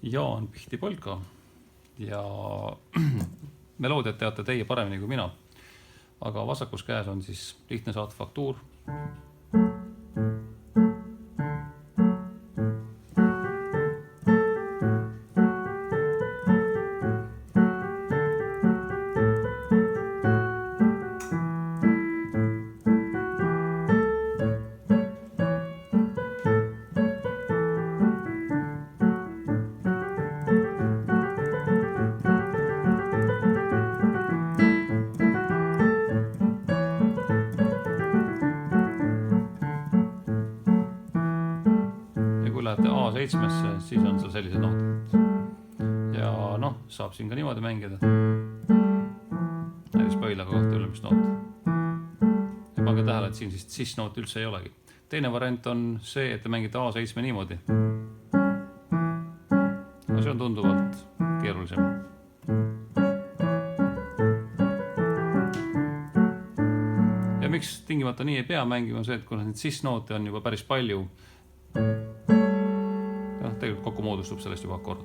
Jaan Pihti-Polka ja meloodiat teate teie paremini kui mina. Aga vasakus käes on siis lihtne saatfaktuur. Kui lähete A7-sse, siis on seal sellised nootid. Ja saab siin ka niimoodi mängida. Näiteks põilaga 2 ülemist nooti. Ja pange tähele, et siin siis cis-nooti üldse ei olegi. Teine variant on see, et te mängite A7 niimoodi. No see on tunduvalt keerulisem. Ja miks tingimata nii ei pea mängima see, et kuna neid cis-noote on juba päris palju, tegelikult kokku moodustub sellest juba akord.